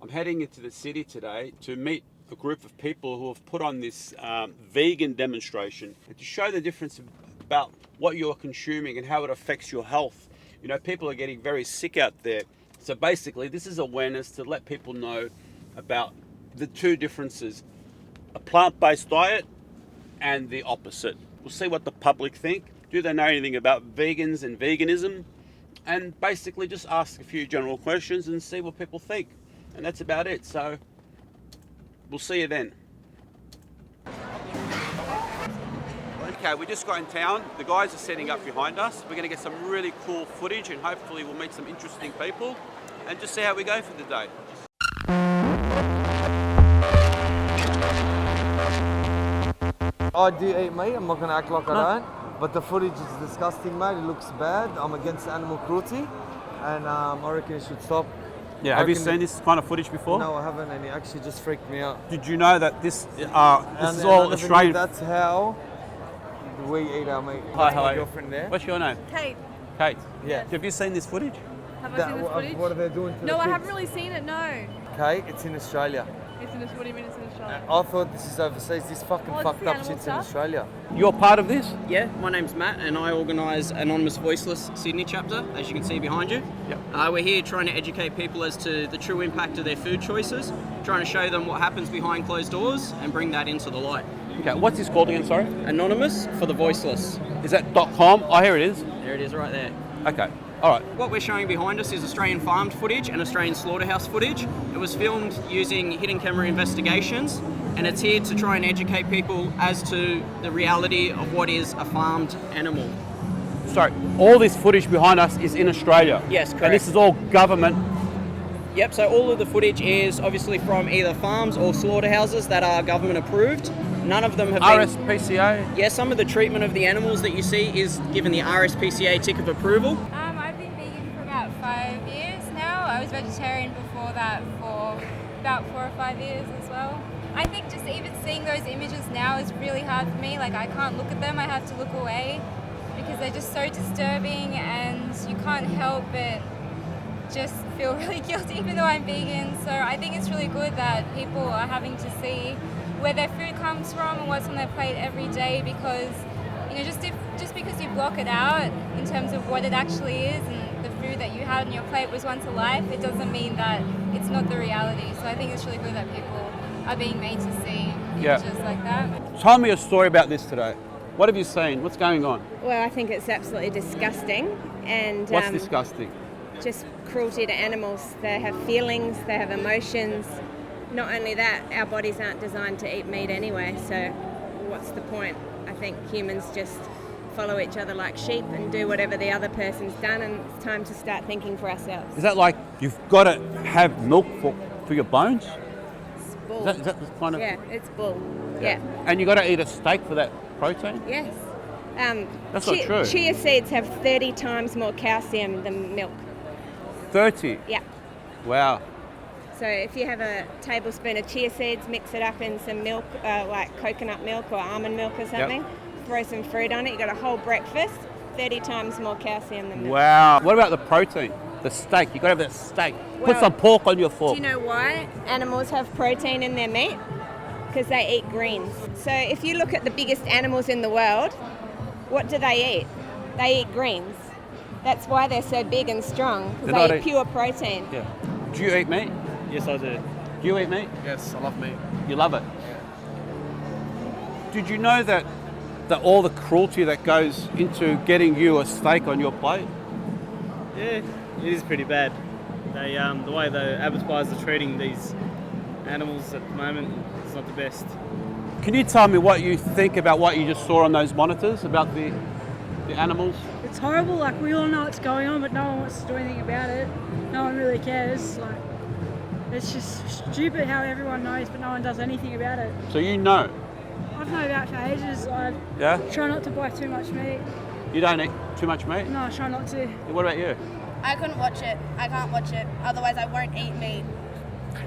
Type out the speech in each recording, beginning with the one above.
I'm heading into the city today to meet a group of people who have put on this vegan demonstration and to show the difference about what you're consuming and how it affects your health. You know, people are getting very sick out there. So basically, this is awareness to let people know about the two differences, a plant-based diet and the opposite. We'll see what the public think. Do they know anything about vegans and veganism? And basically just ask a few general questions and see what people think. And that's about it. So we'll see you then. Okay, we just got in town. The guys are setting up behind us. We're going to get some really cool footage and hopefully we'll meet some interesting people and just see how we go for the day. I do eat meat, I'm not going to act like I don't, but the footage is disgusting, mate. It looks bad. I'm against animal cruelty, and I reckon it should stop. Yeah, have you seen this kind of footage before? No, I haven't, and it actually just freaked me out. Did you know that this is all Australian? That's how we eat our meat. Hi, hello. My girlfriend there. What's your name? Kate. Kate. Yeah. Have you seen this footage? Have I seen this footage? What are they doing to the No, I kids? haven't really seen it, no. Kate, it's in Australia. It's in Australia, it's in Australia. I thought this is overseas. This fucking Oh, it's fucked the up animal shit's in stuff? Australia. You're part of this? Yeah, my name's Matt and I organise Anonymous Voiceless Sydney chapter, as you can see behind you. Yep. We're here trying to educate people as to the true impact of their food choices, trying to show them what happens behind closed doors and bring that into the light. Okay, what's this called again, sorry? Anonymous for the voiceless. Is that .com? Oh, here it is. There it is right there. Okay, all right. What we're showing behind us is Australian farmed footage and Australian slaughterhouse footage. It was filmed using hidden camera investigations and it's here to try and educate people as to the reality of what is a farmed animal. Sorry, all this footage behind us is in Australia? Yes, correct. And this is all government? Yep, so all of the footage is obviously from either farms or slaughterhouses that are government approved. None of them have been... RSPCA? Yeah, some of the treatment of the animals that you see is given the RSPCA tick of approval. I've been vegan for about 5 years now. I was vegetarian before that for about 4 or 5 years as well. I think just even seeing those images now is really hard for me. Like, I can't look at them, I have to look away because they're just so disturbing and you can't help but just feel really guilty even though I'm vegan. So I think it's really good that people are having to see where their food comes from and what's on their plate every day, because you know, just because you block it out in terms of what it actually is and the food that you had on your plate was once a life, it doesn't mean that it's not the reality. So I think it's really good that people are being made to see images like that. Tell me a story about this today. What have you seen? What's going on? Well, I think it's absolutely disgusting, and What's disgusting? just cruelty to animals. They have feelings, they have emotions. Not only that, our bodies aren't designed to eat meat anyway, so what's the point? I think humans just follow each other like sheep and do whatever the other person's done, and it's time to start thinking for ourselves. Is that like you've got to have milk for your bones? It's bull. Is that the kind of... Yeah, it's bull. Yeah. And you got to eat a steak for that protein? Yes. That's not true. Chia seeds have 30 times more calcium than milk. 30? Yeah. Wow. So if you have a tablespoon of chia seeds, mix it up in some milk, like coconut milk or almond milk or something, throw some fruit on it, you got a whole breakfast, 30 times more calcium than milk. Wow. What about the protein? The steak, you got to have that steak. Put some pork on your fork. Do you know why animals have protein in their meat? Because they eat greens. So if you look at the biggest animals in the world, what do they eat? They eat greens. That's why they're so big and strong, because they eat pure protein. Yeah. Do you eat meat? Yes, I do. Do you eat meat? Yes, I love meat. You love it? Did you know that all the cruelty that goes into getting you a steak on your plate? Yeah, it is pretty bad. They, the way the abattoirs are treating these animals at the moment is not the best. Can you tell me what you think about what you just saw on those monitors about the animals? It's horrible, like we all know what's going on, but no one wants to do anything about it. No one really cares. Like, it's just stupid how everyone knows, but no one does anything about it. So you know? I've known about it for ages. I try not to buy too much meat. You don't eat too much meat? No, I try not to. What about you? I couldn't watch it. I can't watch it. Otherwise, I won't eat meat.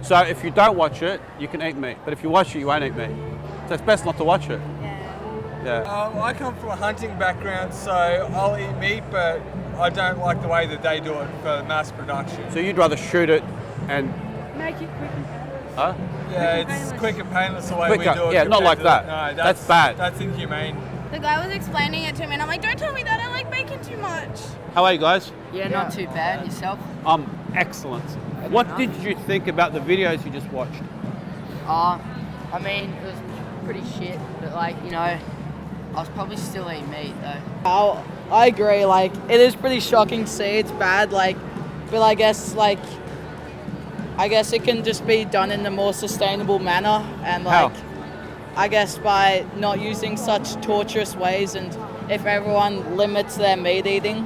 So if you don't watch it, you can eat meat. But if you watch it, you won't eat meat. So it's best not to watch it. Yeah. I come from a hunting background, so I'll eat meat, but I don't like the way that they do it for mass production. So you'd rather shoot it and Make it quick and painless. Huh? Yeah, Quick and it's painless. quick and painless the way Quicker, we do it. yeah, not compared like to- that. No, That's bad. That's inhumane. The guy was explaining it to me and I'm like, don't tell me that, I like bacon too much. How are you guys? Yeah, not too bad. Yourself? Excellent. What did you think about the videos you just watched? I mean, it was pretty shit, but like, you know, I was probably still eating meat though. I agree, like, it is pretty shocking to see, it's bad, like, but I guess it can just be done in a more sustainable manner, and like, How? I guess by not using such torturous ways, and if everyone limits their meat eating,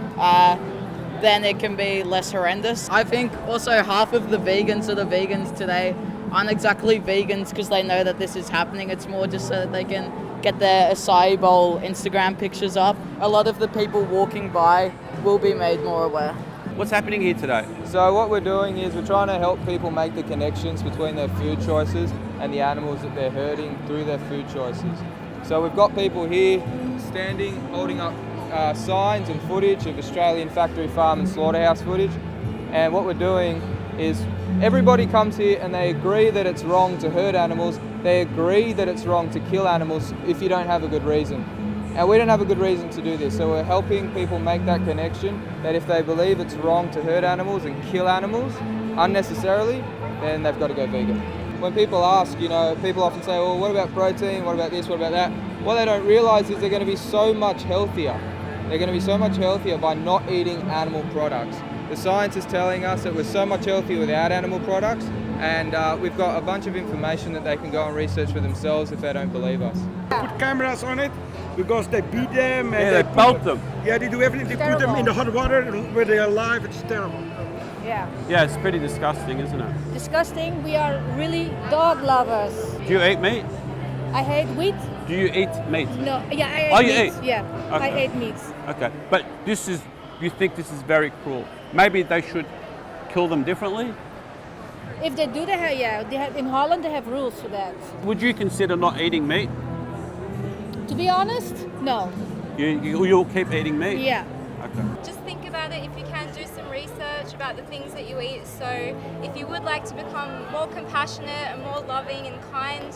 then it can be less horrendous. I think also half of the vegans that are vegans today aren't exactly vegans because they know that this is happening. It's more just so that they can get their acai bowl Instagram pictures up. A lot of the people walking by will be made more aware. What's happening here today? So what we're doing is we're trying to help people make the connections between their food choices and the animals that they're hurting through their food choices. So we've got people here standing, holding up signs and footage of Australian factory farm and slaughterhouse footage. And what we're doing is everybody comes here and they agree that it's wrong to hurt animals. They agree that it's wrong to kill animals if you don't have a good reason. And we don't have a good reason to do this, so we're helping people make that connection that if they believe it's wrong to hurt animals and kill animals unnecessarily, then they've got to go vegan. When people ask, you know, people often say, well, what about protein? What about this? What about that? What they don't realize is they're going to be so much healthier. They're going to be so much healthier by not eating animal products. The science is telling us that we're so much healthier without animal products, and we've got a bunch of information that they can go and research for themselves if they don't believe us. Put cameras on it because they beat them and Yeah, they belt them. Yeah, they do everything. They put them in the hot water where they are alive. It's terrible. Yeah. Yeah, it's pretty disgusting, isn't it? Disgusting. We are really dog lovers. Do you eat meat? I hate wheat. Do you eat meat? No, yeah, I ate Oh, you meat. eat? Yeah, I Okay. ate meat. Okay, but you think this is very cruel. Maybe they should kill them differently? If they do that, yeah, in Holland they have rules for that. Would you consider not eating meat? To be honest, no. You'll keep eating meat? Yeah. Okay. Just think about it, if you can do some research about the things that you eat. So if you would like to become more compassionate and more loving and kind,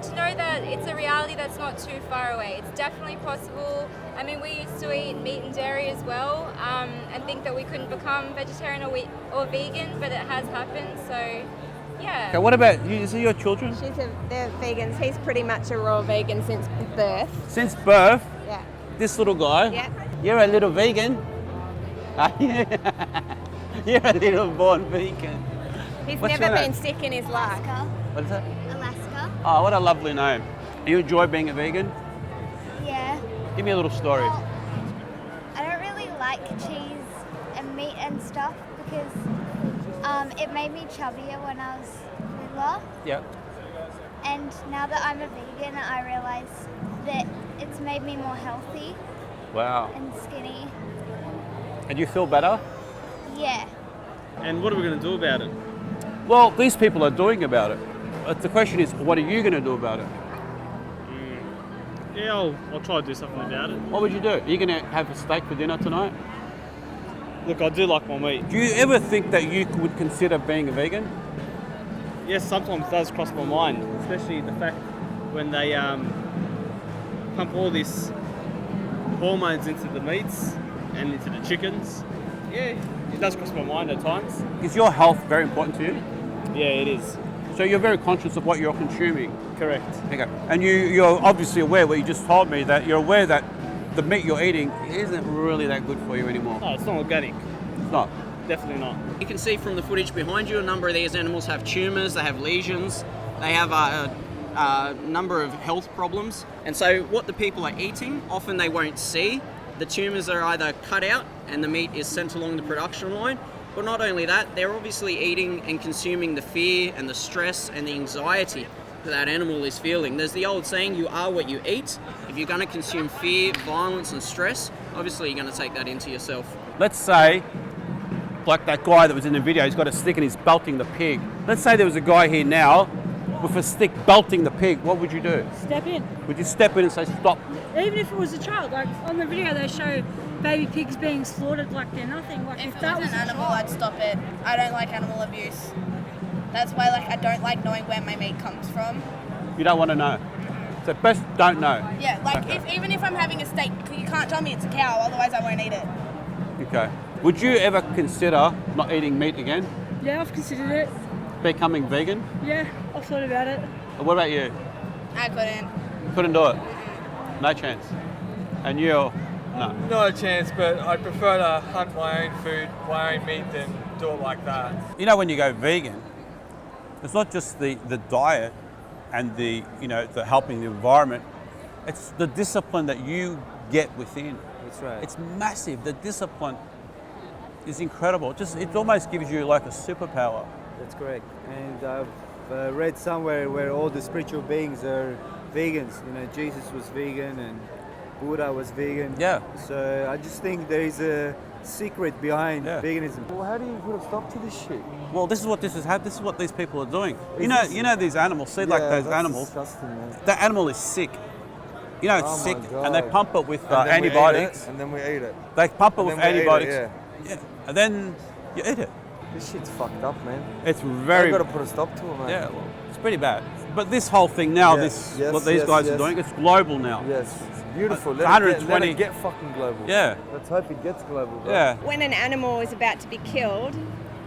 to know that it's a reality that's not too far away. It's definitely possible. I mean, we used to eat meat and dairy as well, and think that we couldn't become vegetarian or vegan, but it has happened, so yeah. Okay, what about you? Is it your children? They're vegans. He's pretty much a raw vegan since birth. Since birth? Yeah. This little guy? Yeah. You're a little vegan? You're a little born vegan. He's What's never your name? been sick in his life. What is that? Alaska. Oh, what a lovely name. You enjoy being a vegan? Yeah. Give me a little story. Well, I don't really like cheese and meat and stuff because it made me chubbier when I was littler. Yeah. And now that I'm a vegan, I realise that it's made me more healthy Wow. and skinny. And you feel better? Yeah. And what are we going to do about it? Well, these people are doing about it. But the question is, what are you going to do about it? Yeah, I'll try to do something about it. What would you do? Are you going to have a steak for dinner tonight? Look, I do like my meat. Do you ever think that you would consider being a vegan? Yes, sometimes it does cross my mind, especially the fact when they pump all this hormones into the meats and into the chickens. Yeah, it does cross my mind at times. Is your health very important to you? Yeah, it is. So you're very conscious of what you're consuming? Correct. Okay. And you're obviously aware, what you just told me, that you're aware that the meat you're eating isn't really that good for you anymore. No, it's not organic. It's not? Definitely not. You can see from the footage behind you, a number of these animals have tumours, they have lesions, they have a number of health problems. And so what the people are eating, often they won't see. The tumours are either cut out and the meat is sent along the production line. But not only that, they're obviously eating and consuming the fear and the stress and the anxiety that animal is feeling. There's the old saying, you are what you eat. If you're going to consume fear, violence and stress, obviously you're going to take that into yourself. Let's say, like that guy that was in the video, he's got a stick and he's belting the pig. Let's say there was a guy here now with a stick belting the pig. What would you do? Step in. Would you step in and say, stop? Even if it was a child, like on the video they show baby pigs being slaughtered like they're nothing. Like If that it was an animal, I'd stop it. I don't like animal abuse. That's why like I don't like knowing where my meat comes from. You don't want to know. So best don't know. Yeah, like Okay. even if I'm having a steak, you can't tell me it's a cow, otherwise I won't eat it. Okay. Would you ever consider not eating meat again? Yeah, I've considered it. Becoming vegan? Yeah, I've thought about it. What about you? I couldn't. Couldn't do it? No chance. And you? No. Not a chance, but I prefer to hunt my own food, my own meat, than do it like that. You know, when you go vegan, it's not just the diet and the helping the environment. It's the discipline that you get within. That's right. It's massive. The discipline is incredible. It almost gives you like a superpower. That's correct. And I've read somewhere where all the spiritual beings are vegans. You know, Jesus was vegan and Buddha was vegan. Yeah. So I just think there is a secret behind veganism. Well, how do you put a stop to this shit? Well, this is what these people are doing. Is You know these animals. See, like those that's animals. Disgusting, man. That animal is sick. You know, it's Oh my sick, God. and they pump it with And then we eat it, antibiotics. and then we eat it. They pump it And with then we eat it, antibiotics. Yeah, and then you eat it. This shit's fucked up, man. It's very. They've got to put a stop to it, man. Yeah, well, it's pretty bad. But this whole thing now, Yes, what these guys are doing, it's global now. Yes, it's beautiful. Let 120. it get fucking global. Yeah. Let's hope it gets global. Bro. Yeah. When an animal is about to be killed,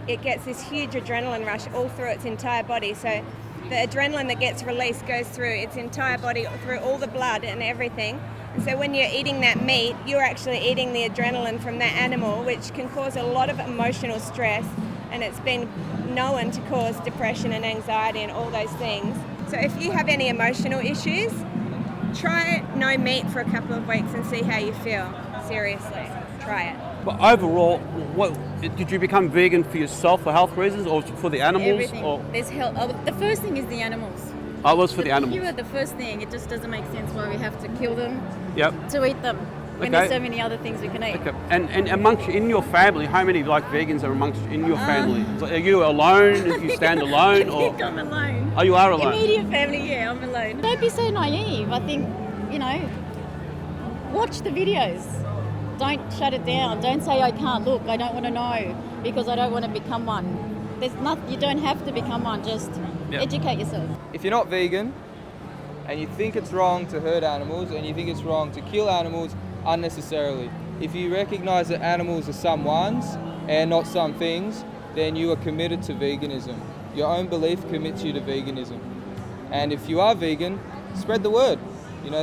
it gets this huge adrenaline rush all through its entire body. So the adrenaline that gets released goes through its entire body, through all the blood and everything. And so when you're eating that meat, you're actually eating the adrenaline from that animal, which can cause a lot of emotional stress. And it's been known to cause depression and anxiety and all those things. So if you have any emotional issues, try no meat for a couple of weeks and see how you feel. Seriously, try it. But overall, did you become vegan for yourself for health reasons, or for the animals? Everything. Or There's health. The first thing is the animals. I was for the animals. You are the first thing. It just doesn't make sense why we have to kill them Yep. to eat them when Okay. there's so many other things we can eat. Okay. And amongst in your family, how many like vegans are amongst in your family? Are you alone? You stand alone, I or think I'm alone. Oh, you are alone. Immediate family, yeah, I'm alone. Don't be so naive. I think, watch the videos. Don't shut it down. Don't say I can't look. I don't want to know because I don't want to become one. There's nothing. You don't have to become one. Just educate yourself. If you're not vegan and you think it's wrong to hurt animals and you think it's wrong to kill animals unnecessarily, if you recognize that animals are some ones and not some things, then you are committed to veganism. Your own belief commits you to veganism. And if you are vegan, spread the word.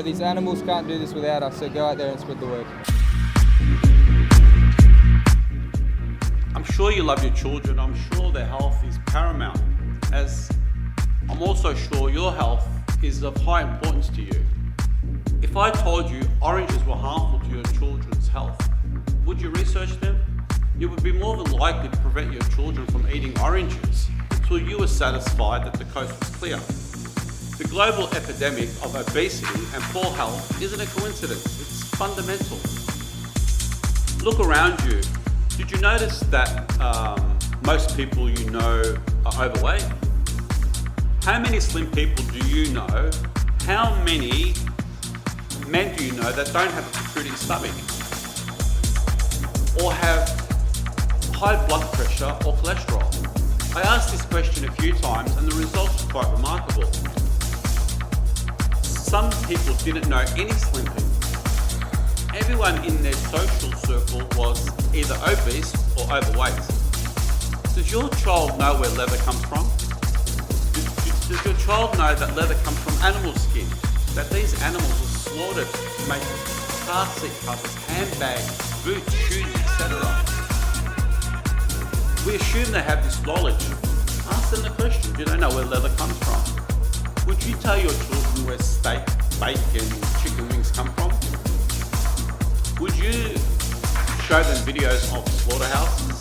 These animals can't do this without us, so go out there and spread the word. I'm sure you love your children. I'm sure their health is paramount, as I'm also sure your health is of high importance to you. If I told you oranges were harmful to your children's health, would you research them? You would be more than likely to prevent your children from eating oranges until you were satisfied that the coast was clear. The global epidemic of obesity and poor health isn't a coincidence, it's fundamental. Look around you. Did you notice that most people you know are overweight? How many slim people do you know? How many men do you know that don't have a protruding stomach? Or have high blood pressure or cholesterol? I asked this question a few times and the results were quite remarkable. Some people didn't know any slim people. Everyone in their social circle was either obese or overweight. Does your child know where leather comes from? Does your child know that leather comes from animal skin? That these animals are slaughtered to make car seat covers, handbags, boots, shoes, etc. We assume they have this knowledge. Ask them the question, do they know where leather comes from? Would you tell your children where steak, bacon, chicken wings come from? Would you show them videos of slaughterhouses?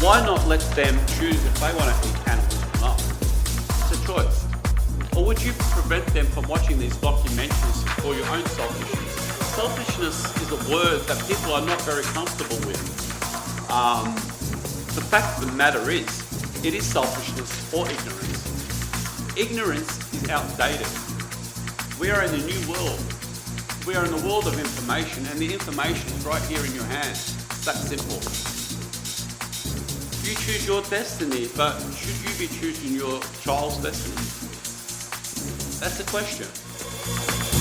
Why not let them choose if they want to eat animals or not? It's a choice. Or would you prevent them from watching these documentaries for your own selfishness? Selfishness is a word that people are not very comfortable with. The fact of the matter is, it is selfishness or ignorance. Ignorance is outdated. We are in a new world. We are in the world of information, and the information is right here in your hand. It's that simple. You choose your destiny, but should you be choosing your child's destiny? That's the question.